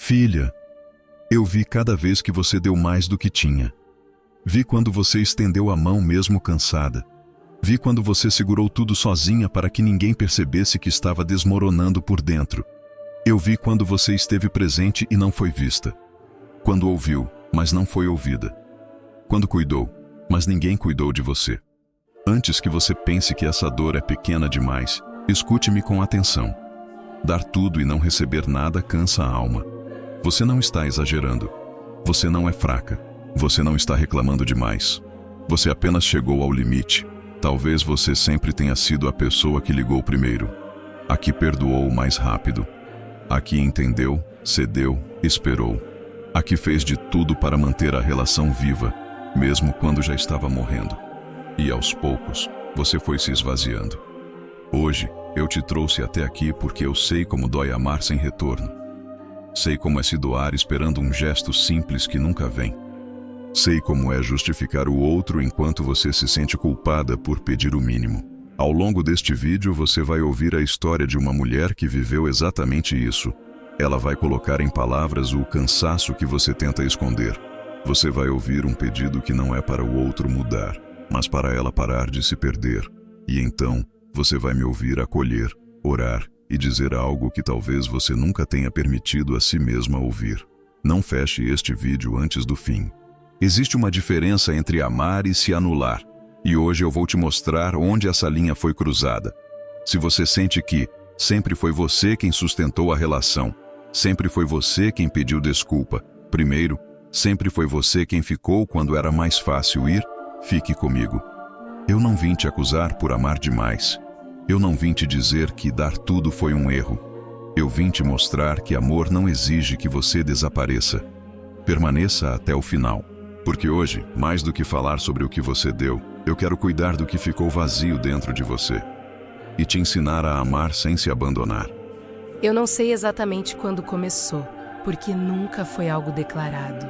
Filha, eu vi cada vez que você deu mais do que tinha. Vi quando você estendeu a mão mesmo cansada. Vi quando você segurou tudo sozinha para que ninguém percebesse que estava desmoronando por dentro. Eu vi quando você esteve presente e não foi vista. Quando ouviu, mas não foi ouvida. Quando cuidou, mas ninguém cuidou de você. Antes que você pense que essa dor é pequena demais, escute-me com atenção. Dar tudo e não receber nada cansa a alma. Você não está exagerando. Você não é fraca. Você não está reclamando demais. Você apenas chegou ao limite. Talvez você sempre tenha sido a pessoa que ligou primeiro, a que perdoou mais rápido, a que entendeu, cedeu, esperou, a que fez de tudo para manter a relação viva, mesmo quando já estava morrendo. E aos poucos, você foi se esvaziando. Hoje, eu te trouxe até aqui porque eu sei como dói amar sem retorno. Sei como é se doar esperando um gesto simples que nunca vem. Sei como é justificar o outro enquanto você se sente culpada por pedir o mínimo. Ao longo deste vídeo você vai ouvir a história de uma mulher que viveu exatamente isso. Ela vai colocar em palavras o cansaço que você tenta esconder. Você vai ouvir um pedido que não é para o outro mudar, mas para ela parar de se perder. E então, você vai me ouvir acolher, orar e dizer algo que talvez você nunca tenha permitido a si mesma ouvir. Não feche este vídeo antes do fim. Existe uma diferença entre amar e se anular, e hoje eu vou te mostrar onde essa linha foi cruzada. Se você sente que sempre foi você quem sustentou a relação, sempre foi você quem pediu desculpa, primeiro, sempre foi você quem ficou quando era mais fácil ir, fique comigo. Eu não vim te acusar por amar demais. Eu não vim te dizer que dar tudo foi um erro. Eu vim te mostrar que amor não exige que você desapareça. Permaneça até o final. Porque hoje, mais do que falar sobre o que você deu, eu quero cuidar do que ficou vazio dentro de você e te ensinar a amar sem se abandonar. Eu não sei exatamente quando começou, porque nunca foi algo declarado.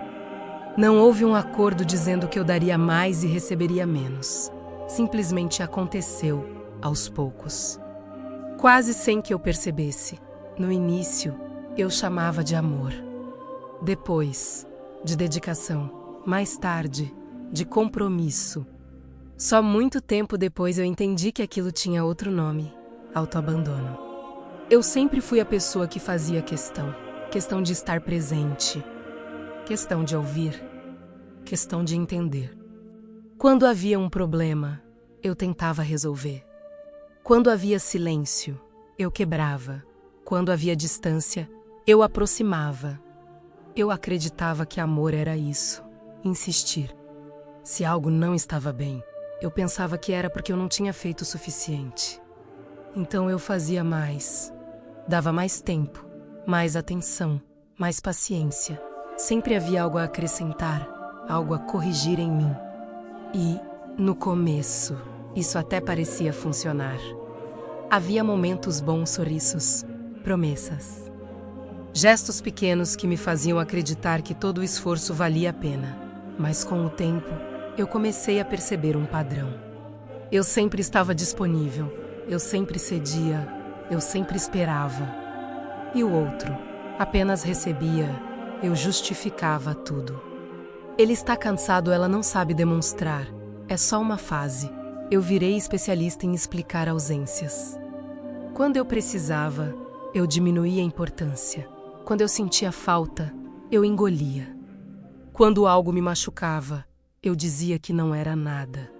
Não houve um acordo dizendo que eu daria mais e receberia menos. Simplesmente aconteceu, aos poucos. Quase sem que eu percebesse. No início, eu chamava de amor. Depois, de dedicação. Mais tarde, de compromisso. Só muito tempo depois eu entendi que aquilo tinha outro nome: autoabandono. Eu sempre fui a pessoa que fazia questão de estar presente, questão de ouvir, questão de entender. Quando havia um problema, eu tentava resolver. Quando havia silêncio, eu quebrava. Quando havia distância, eu aproximava. Eu acreditava que amor era isso. Insistir. Se algo não estava bem, eu pensava que era porque eu não tinha feito o suficiente. Então eu fazia mais. Dava mais tempo, mais atenção, mais paciência. Sempre havia algo a acrescentar, algo a corrigir em mim. E, no começo, isso até parecia funcionar. Havia momentos bons, sorrisos, promessas. Gestos pequenos que me faziam acreditar que todo o esforço valia a pena. Mas com o tempo, eu comecei a perceber um padrão. Eu sempre estava disponível, eu sempre cedia, eu sempre esperava. E o outro apenas recebia, eu justificava tudo. Ele está cansado, ela não sabe demonstrar. É só uma fase. Eu virei especialista em explicar ausências. Quando eu precisava, eu diminuía a importância. Quando eu sentia falta, eu engolia. Quando algo me machucava, eu dizia que não era nada.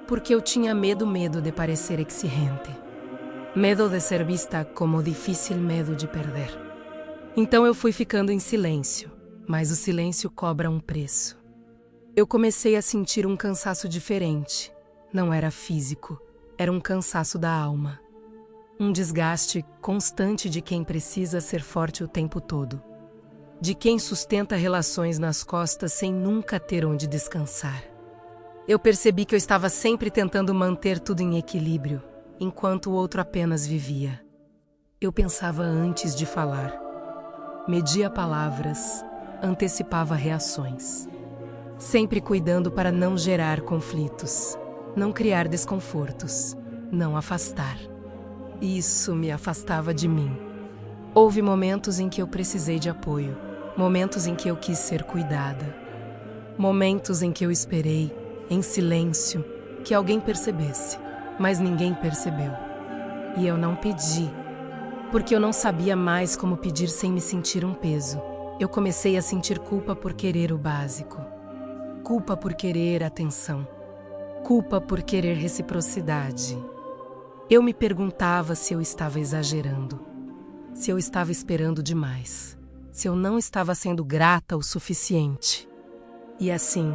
Porque eu tinha medo de parecer exigente. Medo de ser vista como difícil, medo de perder. Então eu fui ficando em silêncio, mas o silêncio cobra um preço. Eu comecei a sentir um cansaço diferente. Não era físico, era um cansaço da alma. Um desgaste constante de quem precisa ser forte o tempo todo. De quem sustenta relações nas costas sem nunca ter onde descansar. Eu percebi que eu estava sempre tentando manter tudo em equilíbrio, enquanto o outro apenas vivia. Eu pensava antes de falar. Media palavras, antecipava reações. Sempre cuidando para não gerar conflitos, não criar desconfortos, não afastar. Isso me afastava de mim. Houve momentos em que eu precisei de apoio, momentos em que eu quis ser cuidada, momentos em que eu esperei, em silêncio, que alguém percebesse, mas ninguém percebeu. E eu não pedi, porque eu não sabia mais como pedir sem me sentir um peso. Eu comecei a sentir culpa por querer o básico, culpa por querer atenção, culpa por querer reciprocidade. Eu me perguntava se eu estava exagerando, se eu estava esperando demais, se eu não estava sendo grata o suficiente. E assim,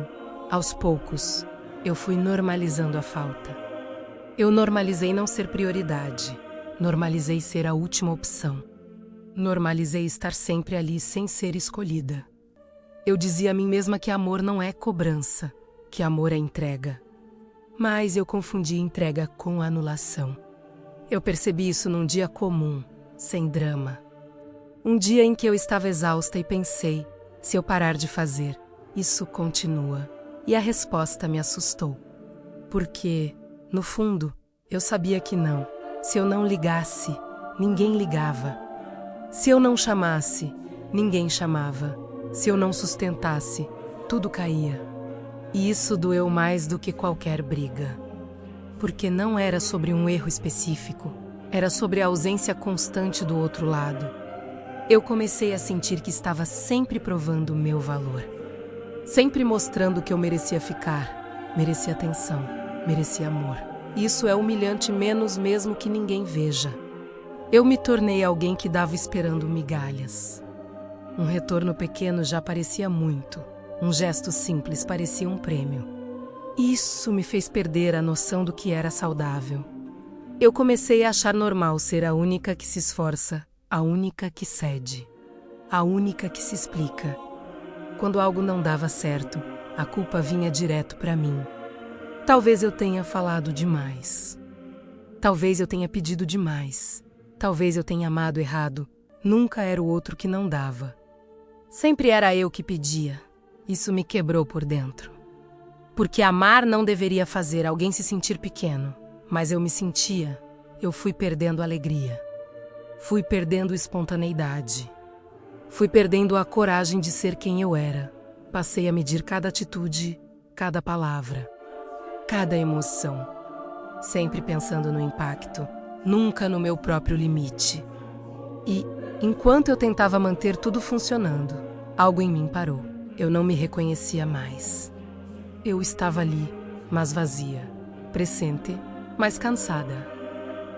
aos poucos, eu fui normalizando a falta. Eu normalizei não ser prioridade, normalizei ser a última opção. Normalizei estar sempre ali sem ser escolhida. Eu dizia a mim mesma que amor não é cobrança, que amor é entrega. Mas eu confundi entrega com anulação. Eu percebi isso num dia comum, sem drama. Um dia em que eu estava exausta e pensei, se eu parar de fazer, isso continua. E a resposta me assustou. Porque, no fundo, eu sabia que não. Se eu não ligasse, ninguém ligava. Se eu não chamasse, ninguém chamava. Se eu não sustentasse, tudo caía. E isso doeu mais do que qualquer briga. Porque não era sobre um erro específico, era sobre a ausência constante do outro lado. Eu comecei a sentir que estava sempre provando o meu valor. Sempre mostrando que eu merecia ficar, merecia atenção, merecia amor. Isso é humilhante menos mesmo que ninguém veja. Eu me tornei alguém que dava esperando migalhas. Um retorno pequeno já parecia muito. Um gesto simples parecia um prêmio. Isso me fez perder a noção do que era saudável. Eu comecei a achar normal ser a única que se esforça, a única que cede, a única que se explica. Quando algo não dava certo, a culpa vinha direto para mim. Talvez eu tenha falado demais. Talvez eu tenha pedido demais. Talvez eu tenha amado errado. Nunca era o outro que não dava. Sempre era eu que pedia. Isso me quebrou por dentro. Porque amar não deveria fazer alguém se sentir pequeno. Mas eu me sentia. Eu fui perdendo a alegria. Fui perdendo espontaneidade. Fui perdendo a coragem de ser quem eu era. Passei a medir cada atitude, cada palavra, cada emoção. Sempre pensando no impacto, nunca no meu próprio limite. E, enquanto eu tentava manter tudo funcionando, algo em mim parou. Eu não me reconhecia mais. Eu estava ali, mas vazia, presente, mas cansada.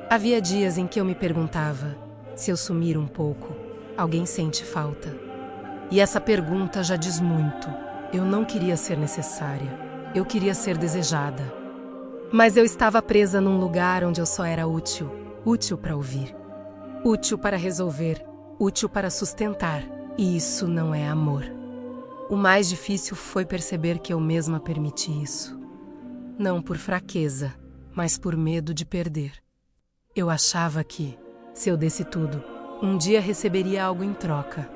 Havia dias em que eu me perguntava, se eu sumir um pouco, alguém sente falta? E essa pergunta já diz muito. Eu não queria ser necessária. Eu queria ser desejada. Mas eu estava presa num lugar onde eu só era útil. Útil para ouvir. Útil para resolver. Útil para sustentar. E isso não é amor. O mais difícil foi perceber que eu mesma permiti isso. Não por fraqueza, mas por medo de perder. Eu achava que, se eu desse tudo, um dia receberia algo em troca.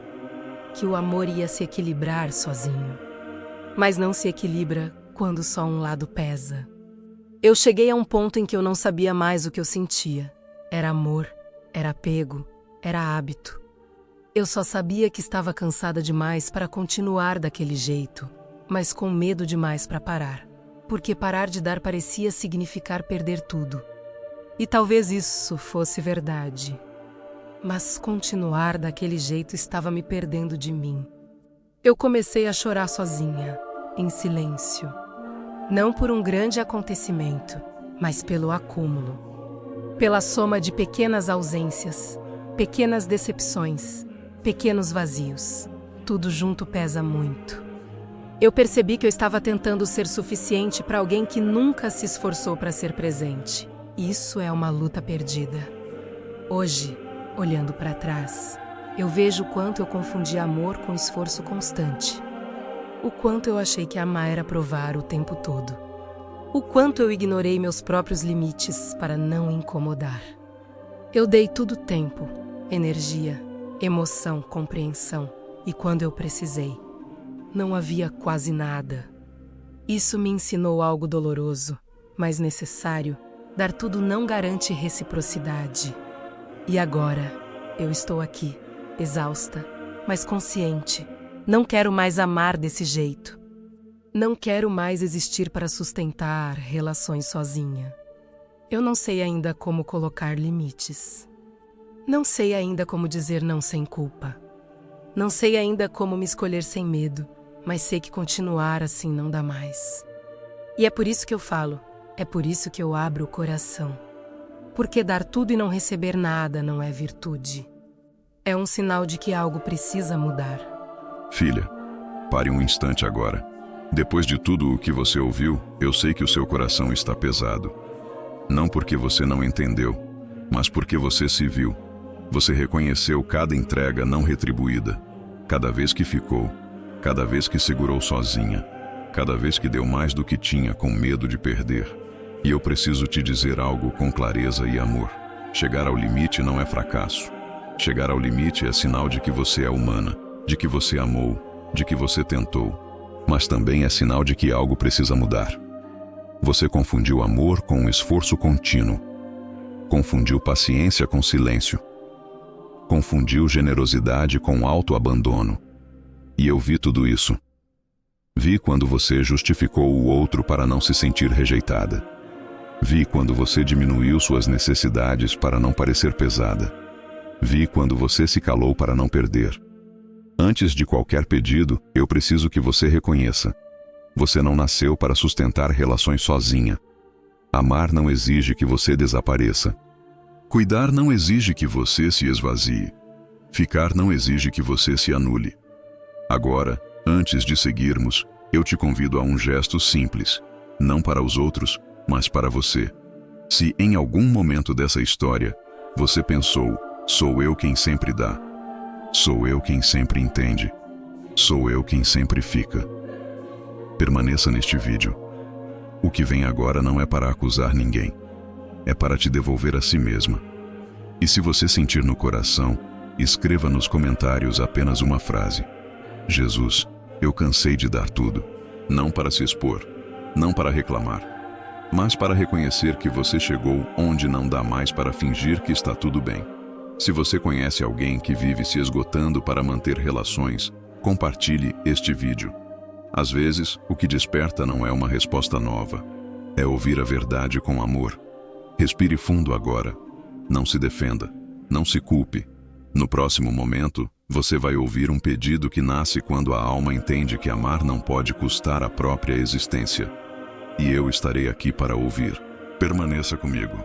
Que o amor ia se equilibrar sozinho. Mas não se equilibra quando só um lado pesa. Eu cheguei a um ponto em que eu não sabia mais o que eu sentia. Era amor, era apego, era hábito. Eu só sabia que estava cansada demais para continuar daquele jeito, mas com medo demais para parar. Porque parar de dar parecia significar perder tudo. E talvez isso fosse verdade. Mas continuar daquele jeito estava me perdendo de mim. Eu comecei a chorar sozinha, em silêncio. Não por um grande acontecimento, mas pelo acúmulo. Pela soma de pequenas ausências, pequenas decepções, pequenos vazios. Tudo junto pesa muito. Eu percebi que eu estava tentando ser suficiente para alguém que nunca se esforçou para ser presente. Isso é uma luta perdida. Hoje, olhando para trás, eu vejo o quanto eu confundi amor com esforço constante. O quanto eu achei que amar era provar o tempo todo. O quanto eu ignorei meus próprios limites para não incomodar. Eu dei tudo tempo, energia, emoção, compreensão. E quando eu precisei, não havia quase nada. Isso me ensinou algo doloroso, mas necessário. Dar tudo não garante reciprocidade. E agora, Eu estou aqui, exausta, mas consciente. Não quero mais amar desse jeito. Não quero mais existir para sustentar relações sozinha. Eu não sei ainda como colocar limites. Não sei ainda como dizer não sem culpa. Não sei ainda como me escolher sem medo, mas sei que continuar assim não dá mais. E é por isso que eu falo, é por isso que eu abro o coração. Porque dar tudo e não receber nada não é virtude. É um sinal de que algo precisa mudar. Filha, pare um instante agora. Depois de tudo o que você ouviu, eu sei que o seu coração está pesado. Não porque você não entendeu, mas porque você se viu. Você reconheceu cada entrega não retribuída, cada vez que ficou, cada vez que segurou sozinha, cada vez que deu mais do que tinha com medo de perder. E eu preciso te dizer algo com clareza e amor. Chegar ao limite não é fracasso. Chegar ao limite é sinal de que você é humana, de que você amou, de que você tentou. Mas também é sinal de que algo precisa mudar. Você confundiu amor com um esforço contínuo. Confundiu paciência com silêncio. Confundiu generosidade com autoabandono. E eu vi tudo isso. Vi quando você justificou o outro para não se sentir rejeitada. Vi quando você diminuiu suas necessidades para não parecer pesada. Vi quando você se calou para não perder. Antes de qualquer pedido, eu preciso que você reconheça. Você não nasceu para sustentar relações sozinha. Amar não exige que você desapareça. Cuidar não exige que você se esvazie. Ficar não exige que você se anule. Agora, antes de seguirmos, eu te convido a um gesto simples, não para os outros, mas para você. Se em algum momento dessa história, você pensou, sou eu quem sempre dá. Sou eu quem sempre entende. Sou eu quem sempre fica. Permaneça neste vídeo. O que vem agora não é para acusar ninguém. É para te devolver a si mesma. E se você sentir no coração, escreva nos comentários apenas uma frase. Jesus, eu cansei de dar tudo. Não para se expor, não para reclamar, mas para reconhecer que você chegou onde não dá mais para fingir que está tudo bem. Se você conhece alguém que vive se esgotando para manter relações, compartilhe este vídeo. Às vezes, o que desperta não é uma resposta nova. É ouvir a verdade com amor. Respire fundo agora. Não se defenda. Não se culpe. No próximo momento, você vai ouvir um pedido que nasce quando a alma entende que amar não pode custar a própria existência. E eu estarei aqui para ouvir. Permaneça comigo.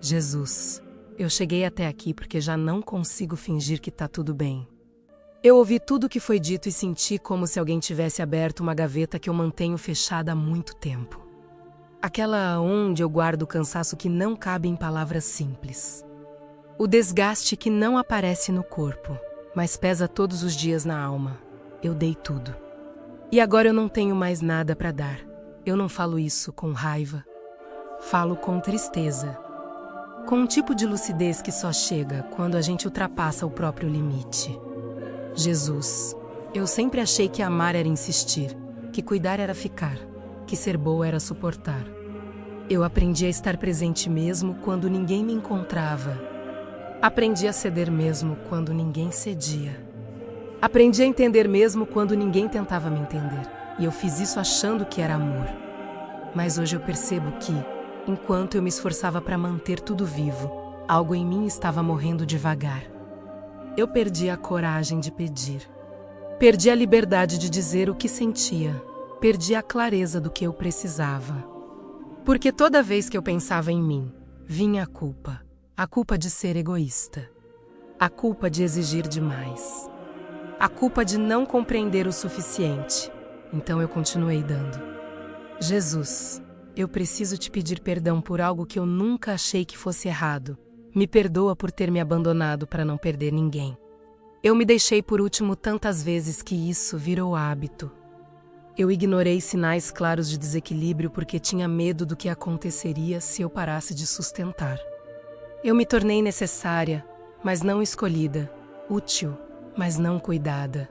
Jesus, eu cheguei até aqui porque já não consigo fingir que tá tudo bem. Eu ouvi tudo o que foi dito e senti como se alguém tivesse aberto uma gaveta que eu mantenho fechada há muito tempo. Aquela onde eu guardo o cansaço que não cabe em palavras simples. O desgaste que não aparece no corpo, mas pesa todos os dias na alma. Eu dei tudo. E agora eu não tenho mais nada para dar. Eu não falo isso com raiva. Falo com tristeza. Com um tipo de lucidez que só chega quando a gente ultrapassa o próprio limite. Jesus, eu sempre achei que amar era insistir, que cuidar era ficar, que ser boa era suportar. Eu aprendi a estar presente mesmo quando ninguém me encontrava. Aprendi a ceder mesmo quando ninguém cedia. Aprendi a entender mesmo quando ninguém tentava me entender. E eu fiz isso achando que era amor. Mas hoje eu percebo que, enquanto eu me esforçava para manter tudo vivo, algo em mim estava morrendo devagar. Eu perdi a coragem de pedir. Perdi a liberdade de dizer o que sentia. Perdi a clareza do que eu precisava. Porque toda vez que eu pensava em mim, vinha a culpa. A culpa de ser egoísta. A culpa de exigir demais. A culpa de não compreender o suficiente. Então eu continuei dando. Jesus, eu preciso te pedir perdão por algo que eu nunca achei que fosse errado. Me perdoa por ter me abandonado para não perder ninguém. Eu me deixei por último tantas vezes que isso virou hábito. Eu ignorei sinais claros de desequilíbrio porque tinha medo do que aconteceria se eu parasse de sustentar. Eu me tornei necessária, mas não escolhida. Útil, mas não cuidada.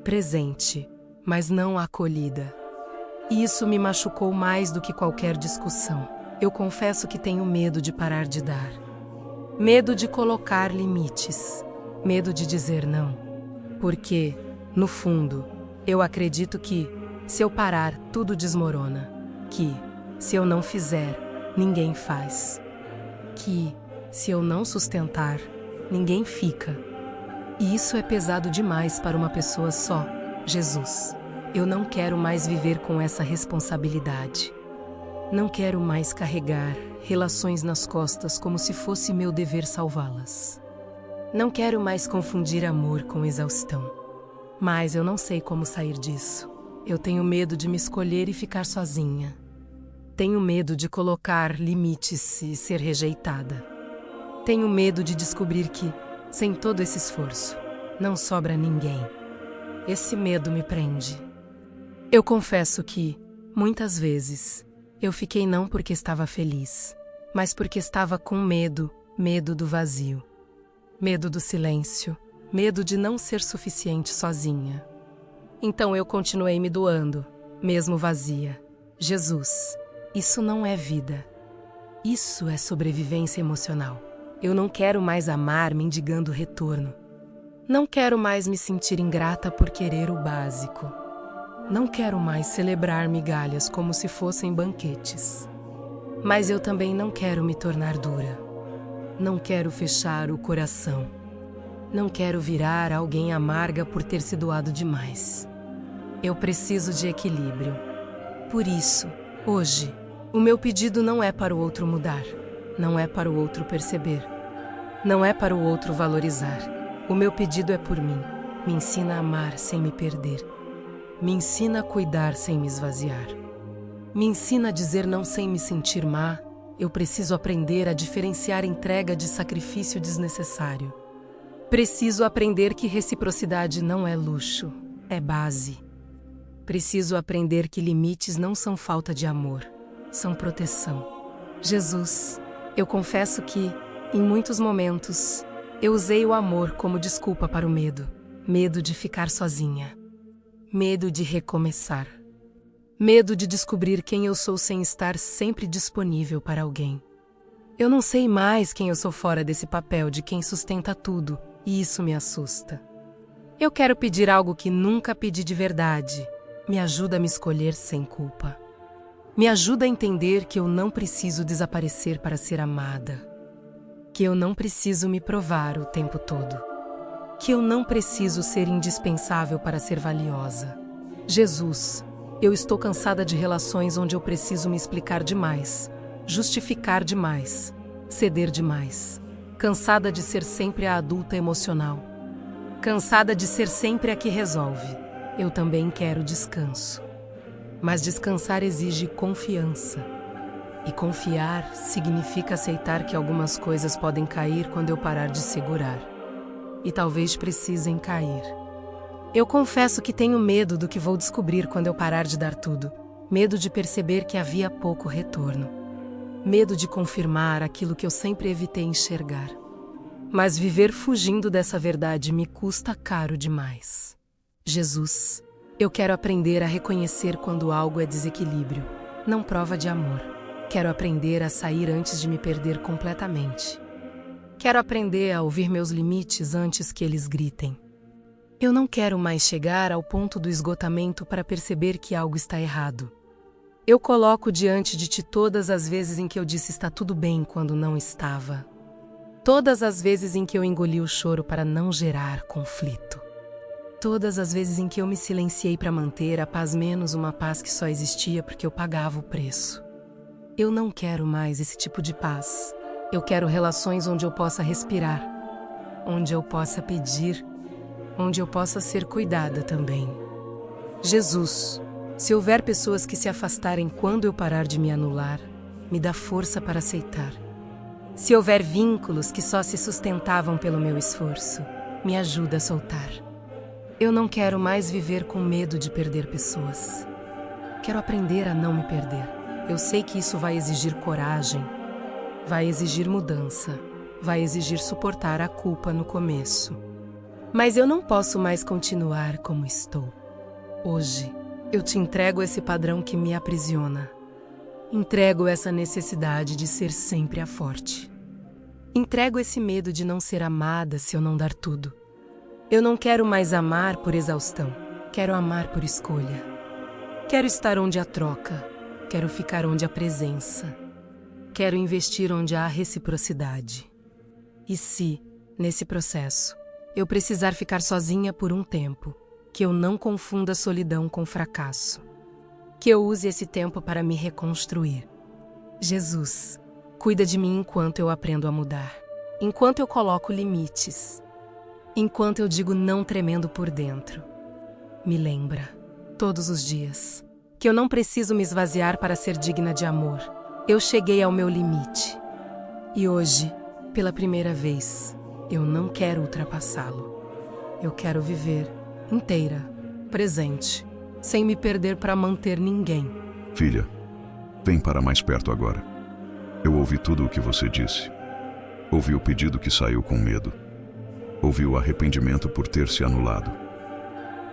Presente, mas não acolhida. E isso me machucou mais do que qualquer discussão. Eu confesso que tenho medo de parar de dar. Medo de colocar limites. Medo de dizer não. Porque, no fundo, eu acredito que, se eu parar, tudo desmorona. Que, se eu não fizer, ninguém faz. Que, se eu não sustentar, ninguém fica. E isso é pesado demais para uma pessoa só, Jesus. Eu não quero mais viver com essa responsabilidade. Não quero mais carregar relações nas costas como se fosse meu dever salvá-las. Não quero mais confundir amor com exaustão. Mas eu não sei como sair disso. Eu tenho medo de me escolher e ficar sozinha. Tenho medo de colocar limites e ser rejeitada. Tenho medo de descobrir que, sem todo esse esforço, não sobra ninguém. Esse medo me prende. Eu confesso que, muitas vezes, eu fiquei não porque estava feliz, mas porque estava com medo do vazio. Medo do silêncio, medo de não ser suficiente sozinha. Então eu continuei me doando, mesmo vazia. Jesus, isso não é vida. Isso é sobrevivência emocional. Eu não quero mais amar mendigando retorno. Não quero mais me sentir ingrata por querer o básico. Não quero mais celebrar migalhas como se fossem banquetes. Mas eu também não quero me tornar dura. Não quero fechar o coração. Não quero virar alguém amarga por ter se doado demais. Eu preciso de equilíbrio. Por isso, hoje, o meu pedido não é para o outro mudar. Não é para o outro perceber. Não é para o outro valorizar. O meu pedido é por mim. Me ensina a amar sem me perder. Me ensina a cuidar sem me esvaziar. Me ensina a dizer não sem me sentir má. Eu preciso aprender a diferenciar entrega de sacrifício desnecessário. Preciso aprender que reciprocidade não é luxo, é base. Preciso aprender que limites não são falta de amor, são proteção. Jesus, eu confesso que, em muitos momentos, eu usei o amor como desculpa para o medo. Medo de ficar sozinha. Medo de recomeçar. Medo de descobrir quem eu sou sem estar sempre disponível para alguém. Eu não sei mais quem eu sou fora desse papel de quem sustenta tudo, e isso me assusta. Eu quero pedir algo que nunca pedi de verdade. Me ajuda a me escolher sem culpa. Me ajuda a entender que eu não preciso desaparecer para ser amada. Que eu não preciso me provar o tempo todo. Que eu não preciso ser indispensável para ser valiosa. Jesus, eu estou cansada de relações onde eu preciso me explicar demais, justificar demais, ceder demais. Cansada de ser sempre a adulta emocional. Cansada de ser sempre a que resolve. Eu também quero descanso. Mas descansar exige confiança. E confiar significa aceitar que algumas coisas podem cair quando eu parar de segurar. E talvez precisem cair. Eu confesso que tenho medo do que vou descobrir quando eu parar de dar tudo. Medo de perceber que havia pouco retorno. Medo de confirmar aquilo que eu sempre evitei enxergar. Mas viver fugindo dessa verdade me custa caro demais. Jesus, eu quero aprender a reconhecer quando algo é desequilíbrio, não prova de amor. Quero aprender a sair antes de me perder completamente. Quero aprender a ouvir meus limites antes que eles gritem. Eu não quero mais chegar ao ponto do esgotamento para perceber que algo está errado. Eu coloco diante de ti todas as vezes em que eu disse está tudo bem quando não estava. Todas as vezes em que eu engoli o choro para não gerar conflito. Todas as vezes em que eu me silenciei para manter a paz menos uma paz que só existia porque eu pagava o preço. Eu não quero mais esse tipo de paz. Eu quero relações onde eu possa respirar, onde eu possa pedir, onde eu possa ser cuidada também. Jesus, se houver pessoas que se afastarem quando eu parar de me anular, me dá força para aceitar. Se houver vínculos que só se sustentavam pelo meu esforço, me ajuda a soltar. Eu não quero mais viver com medo de perder pessoas. Quero aprender a não me perder. Eu sei que isso vai exigir coragem, vai exigir mudança, vai exigir suportar a culpa no começo. Mas eu não posso mais continuar como estou. Hoje, eu te entrego esse padrão que me aprisiona. Entrego essa necessidade de ser sempre a forte. Entrego esse medo de não ser amada se eu não dar tudo. Eu não quero mais amar por exaustão. Quero amar por escolha. Quero estar onde há troca. Quero ficar onde há presença. Quero investir onde há reciprocidade. E se, nesse processo, eu precisar ficar sozinha por um tempo, que eu não confunda solidão com fracasso. Que eu use esse tempo para me reconstruir. Jesus, cuida de mim enquanto eu aprendo a mudar. Enquanto eu coloco limites. Enquanto eu digo não tremendo por dentro. Me lembra, todos os dias, que eu não preciso me esvaziar para ser digna de amor. Eu cheguei ao meu limite. E hoje, pela primeira vez, eu não quero ultrapassá-lo. Eu quero viver inteira, presente, sem me perder para manter ninguém. Filha, vem para mais perto agora. Eu ouvi tudo o que você disse. Ouvi o pedido que saiu com medo. Ouvi o arrependimento por ter se anulado.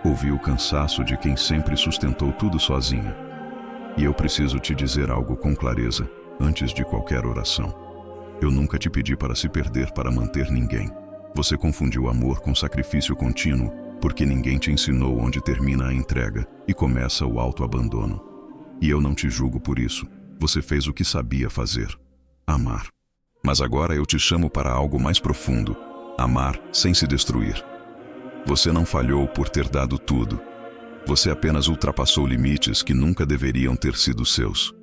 Ouvi o cansaço de quem sempre sustentou tudo sozinha. E eu preciso te dizer algo com clareza, antes de qualquer oração. Eu nunca te pedi para se perder para manter ninguém. Você confundiu amor com sacrifício contínuo, porque ninguém te ensinou onde termina a entrega e começa o autoabandono. E eu não te julgo por isso. Você fez o que sabia fazer. Amar. Mas agora eu te chamo para algo mais profundo. Amar sem se destruir. Você não falhou por ter dado tudo. Você apenas ultrapassou limites que nunca deveriam ter sido seus.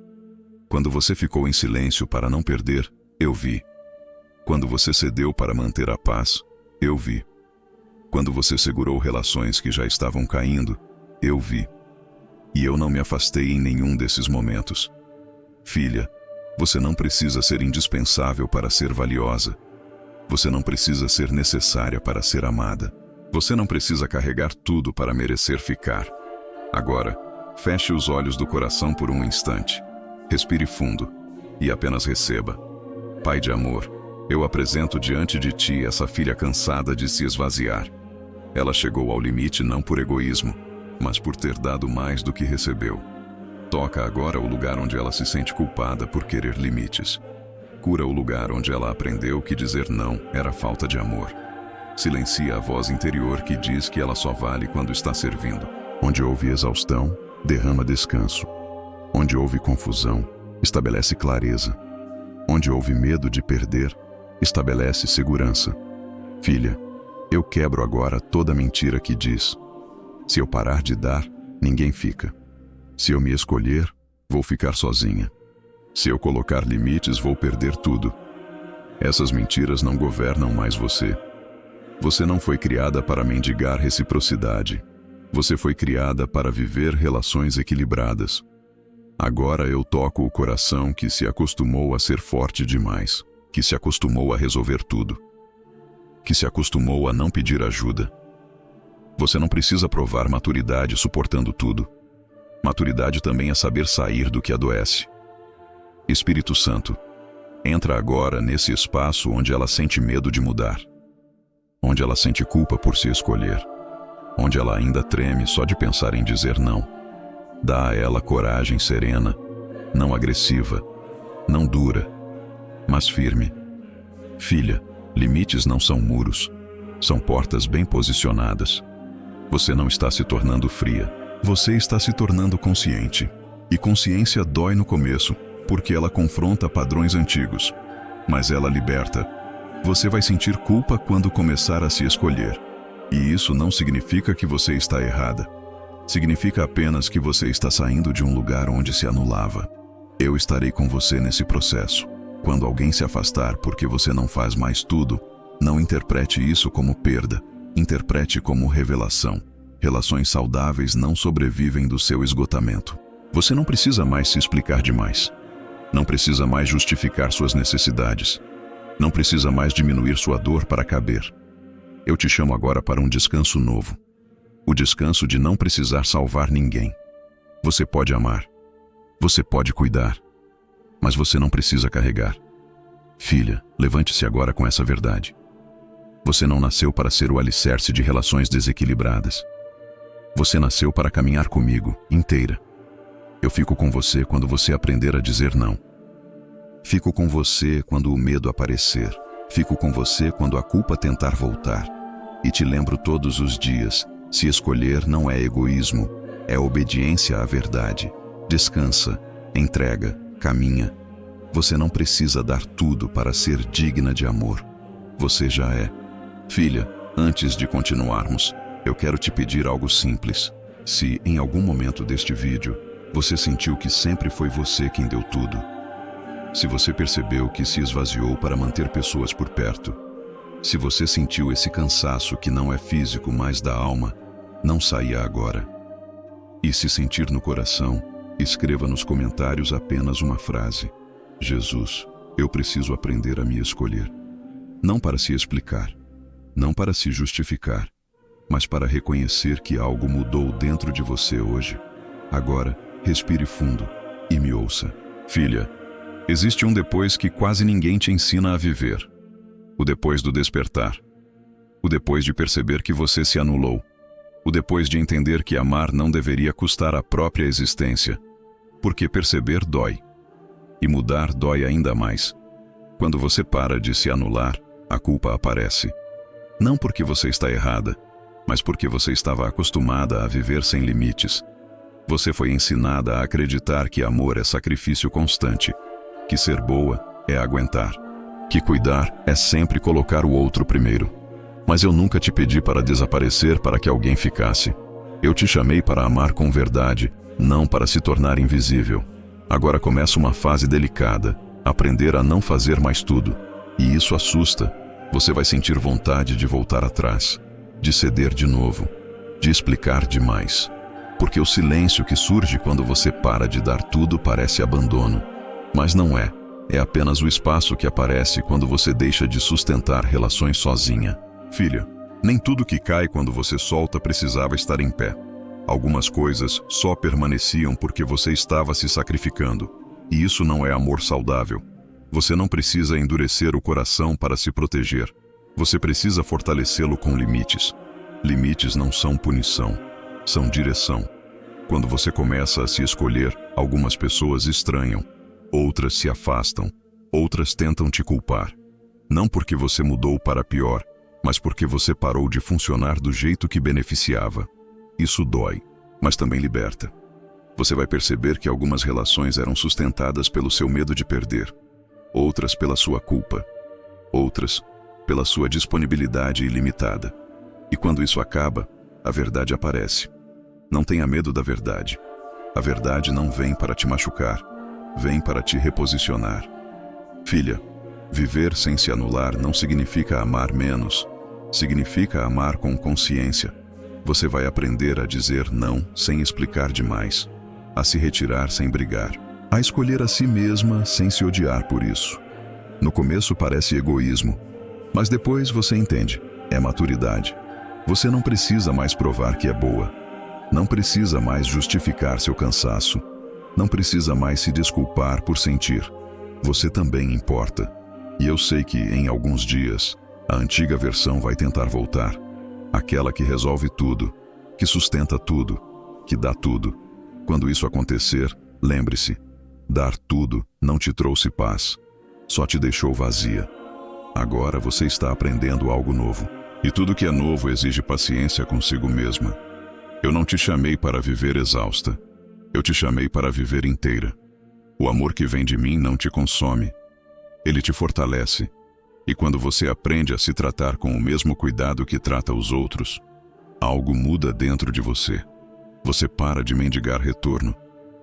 Quando você ficou em silêncio para não perder, eu vi. Quando você cedeu para manter a paz, eu vi. Quando você segurou relações que já estavam caindo, eu vi. E eu não me afastei em nenhum desses momentos. Filha, você não precisa ser indispensável para ser valiosa. Você não precisa ser necessária para ser amada. Você não precisa carregar tudo para merecer ficar. Agora, feche os olhos do coração por um instante. Respire fundo e apenas receba. Pai de amor, eu apresento diante de ti essa filha cansada de se esvaziar. Ela chegou ao limite não por egoísmo, mas por ter dado mais do que recebeu. Toca agora o lugar onde ela se sente culpada por querer limites. Cura o lugar onde ela aprendeu que dizer não era falta de amor. Silencia a voz interior que diz que ela só vale quando está servindo. Onde houve exaustão, derrama descanso. Onde houve confusão, estabelece clareza. Onde houve medo de perder, estabelece segurança. Filha, eu quebro agora toda mentira que diz: se eu parar de dar, ninguém fica. Se eu me escolher, vou ficar sozinha. Se eu colocar limites, vou perder tudo. Essas mentiras não governam mais você. Você não foi criada para mendigar reciprocidade. Você foi criada para viver relações equilibradas. Agora eu toco o coração que se acostumou a ser forte demais, que se acostumou a resolver tudo, que se acostumou a não pedir ajuda. Você não precisa provar maturidade suportando tudo. Maturidade também é saber sair do que adoece. Espírito Santo, entra agora nesse espaço onde ela sente medo de mudar, onde ela sente culpa por se escolher, onde ela ainda treme só de pensar em dizer não. Dá a ela coragem serena, não agressiva, não dura, mas firme. Filha, limites não são muros, são portas bem posicionadas. Você não está se tornando fria, você está se tornando consciente. E consciência dói no começo, porque ela confronta padrões antigos, mas ela liberta. Você vai sentir culpa quando começar a se escolher. E isso não significa que você está errada. Significa apenas que você está saindo de um lugar onde se anulava. Eu estarei com você nesse processo. Quando alguém se afastar porque você não faz mais tudo, não interprete isso como perda. Interprete como revelação. Relações saudáveis não sobrevivem do seu esgotamento. Você não precisa mais se explicar demais. Não precisa mais justificar suas necessidades. Não precisa mais diminuir sua dor para caber. Eu te chamo agora para um descanso novo. O descanso de não precisar salvar ninguém. Você pode amar. Você pode cuidar. Mas você não precisa carregar. Filha, levante-se agora com essa verdade. Você não nasceu para ser o alicerce de relações desequilibradas. Você nasceu para caminhar comigo, inteira. Eu fico com você quando você aprender a dizer não. Fico com você quando o medo aparecer. Fico com você quando a culpa tentar voltar. E te lembro todos os dias, se escolher não é egoísmo, é obediência à verdade. Descansa, entrega, caminha. Você não precisa dar tudo para ser digna de amor. Você já é. Filha, antes de continuarmos, eu quero te pedir algo simples. Se, em algum momento deste vídeo, você sentiu que sempre foi você quem deu tudo, se você percebeu que se esvaziou para manter pessoas por perto, se você sentiu esse cansaço que não é físico, mas da alma, não saia agora. E se sentir no coração, escreva nos comentários apenas uma frase: Jesus, eu preciso aprender a me escolher. Não para se explicar, não para se justificar, mas para reconhecer que algo mudou dentro de você hoje. Agora, respire fundo e me ouça. Filha, existe um depois que quase ninguém te ensina a viver. O depois do despertar. O depois de perceber que você se anulou. O depois de entender que amar não deveria custar a própria existência. Porque perceber dói. E mudar dói ainda mais. Quando você para de se anular, a culpa aparece. Não porque você está errada, mas porque você estava acostumada a viver sem limites. Você foi ensinada a acreditar que amor é sacrifício constante, que ser boa é aguentar, que cuidar é sempre colocar o outro primeiro. Mas eu nunca te pedi para desaparecer para que alguém ficasse. Eu te chamei para amar com verdade, não para se tornar invisível. Agora começa uma fase delicada, aprender a não fazer mais tudo. E isso assusta. Você vai sentir vontade de voltar atrás, de ceder de novo, de explicar demais. Porque o silêncio que surge quando você para de dar tudo parece abandono. Mas não é. É apenas o espaço que aparece quando você deixa de sustentar relações sozinha. Filha, nem tudo que cai quando você solta precisava estar em pé. Algumas coisas só permaneciam porque você estava se sacrificando. E isso não é amor saudável. Você não precisa endurecer o coração para se proteger. Você precisa fortalecê-lo com limites. Limites não são punição, são direção. Quando você começa a se escolher, algumas pessoas estranham, outras se afastam, outras tentam te culpar. Não porque você mudou para pior, mas porque você parou de funcionar do jeito que beneficiava. Isso dói, mas também liberta. Você vai perceber que algumas relações eram sustentadas pelo seu medo de perder, outras pela sua culpa, outras pela sua disponibilidade ilimitada. E quando isso acaba, a verdade aparece. Não tenha medo da verdade. A verdade não vem para te machucar, vem para te reposicionar. Filha, viver sem se anular não significa amar menos, significa amar com consciência. Você vai aprender a dizer não sem explicar demais, a se retirar sem brigar, a escolher a si mesma sem se odiar por isso. No começo parece egoísmo, mas depois você entende, é maturidade. Você não precisa mais provar que é boa, não precisa mais justificar seu cansaço, não precisa mais se desculpar por sentir. Você também importa. E eu sei que, em alguns dias, a antiga versão vai tentar voltar. Aquela que resolve tudo, que sustenta tudo, que dá tudo. Quando isso acontecer, lembre-se, dar tudo não te trouxe paz, só te deixou vazia. Agora você está aprendendo algo novo. E tudo que é novo exige paciência consigo mesma. Eu não te chamei para viver exausta. Eu te chamei para viver inteira. O amor que vem de mim não te consome. Ele te fortalece. E quando você aprende a se tratar com o mesmo cuidado que trata os outros, algo muda dentro de você. Você para de mendigar retorno,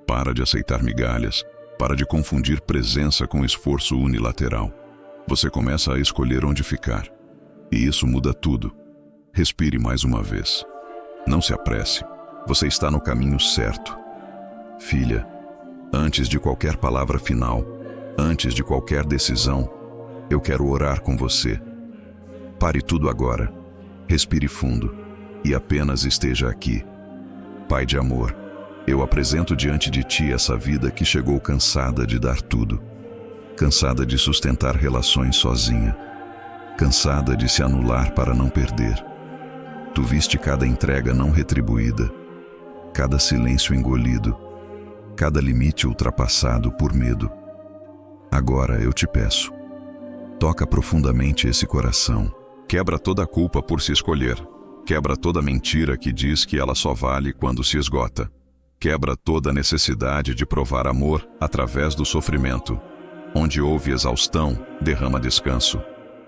para de aceitar migalhas, para de confundir presença com esforço unilateral. Você começa a escolher onde ficar. E isso muda tudo. Respire mais uma vez. Não se apresse. Você está no caminho certo. Filha, antes de qualquer palavra final, antes de qualquer decisão, eu quero orar com você. Pare tudo agora. Respire fundo e apenas esteja aqui. Pai de amor, eu apresento diante de ti essa vida que chegou cansada de dar tudo, cansada de sustentar relações sozinha, cansada de se anular para não perder. Tu viste cada entrega não retribuída, cada silêncio engolido, cada limite ultrapassado por medo. Agora eu te peço, Toca profundamente esse coração. Quebra toda a culpa por se escolher. Quebra toda mentira que diz que ela só vale quando se esgota. Quebra toda a necessidade de provar amor através do sofrimento. Onde houve exaustão, derrama descanso.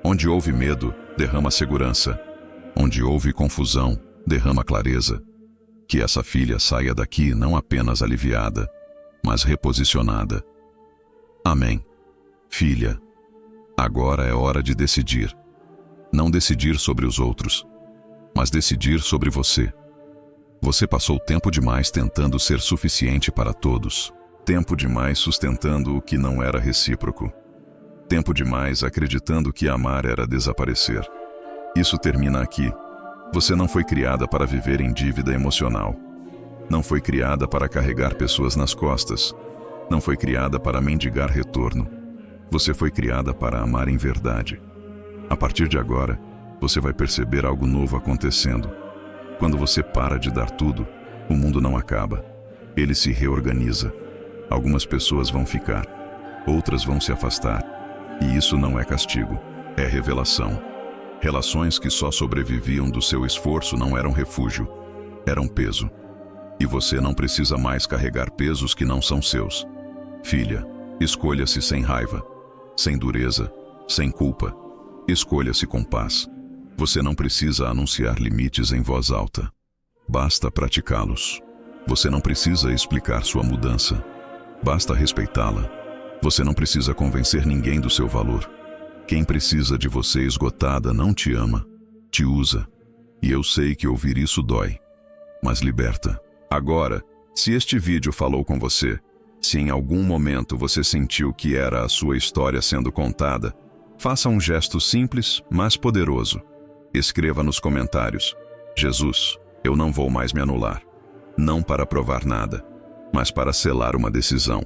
Onde houve medo, derrama segurança. Onde houve confusão, derrama clareza. Que essa filha saia daqui não apenas aliviada, mas reposicionada. Amém. Filha, agora é hora de decidir. Não decidir sobre os outros, mas decidir sobre você. Você passou tempo demais tentando ser suficiente para todos. Tempo demais sustentando o que não era recíproco. Tempo demais acreditando que amar era desaparecer. Isso termina aqui. Você não foi criada para viver em dívida emocional. Não foi criada para carregar pessoas nas costas. Não foi criada para mendigar retorno. Você foi criada para amar em verdade. A partir de agora, você vai perceber algo novo acontecendo. Quando você para de dar tudo, o mundo não acaba. Ele se reorganiza. Algumas pessoas vão ficar, outras vão se afastar. E isso não é castigo, é revelação. Relações que só sobreviviam do seu esforço não eram refúgio, eram peso. E você não precisa mais carregar pesos que não são seus. Filha, escolha-se sem raiva, sem dureza, sem culpa. Escolha-se com paz. Você não precisa anunciar limites em voz alta. Basta praticá-los. Você não precisa explicar sua mudança. Basta respeitá-la. Você não precisa convencer ninguém do seu valor. Quem precisa de você esgotada não te ama, te usa. E eu sei que ouvir isso dói, mas liberta. Agora, se este vídeo falou com você, se em algum momento você sentiu que era a sua história sendo contada, faça um gesto simples, mas poderoso. Escreva nos comentários: Jesus, eu não vou mais me anular. Não para provar nada, mas para selar uma decisão.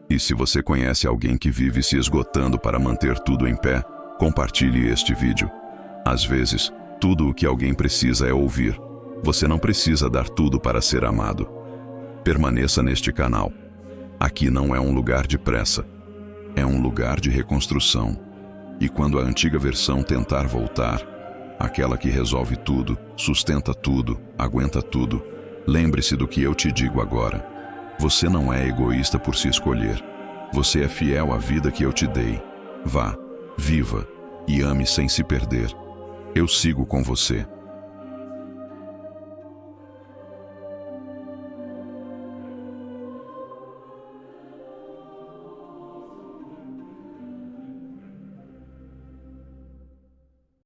E se você conhece alguém que vive se esgotando para manter tudo em pé, compartilhe este vídeo. Às vezes, tudo o que alguém precisa é ouvir. Você não precisa dar tudo para ser amado. Permaneça neste canal. Aqui não é um lugar de pressa. É um lugar de reconstrução. E quando a antiga versão tentar voltar, aquela que resolve tudo, sustenta tudo, aguenta tudo, lembre-se do que eu te digo agora. Você não é egoísta por se escolher. Você é fiel à vida que eu te dei. Vá, viva e ame sem se perder. Eu sigo com você.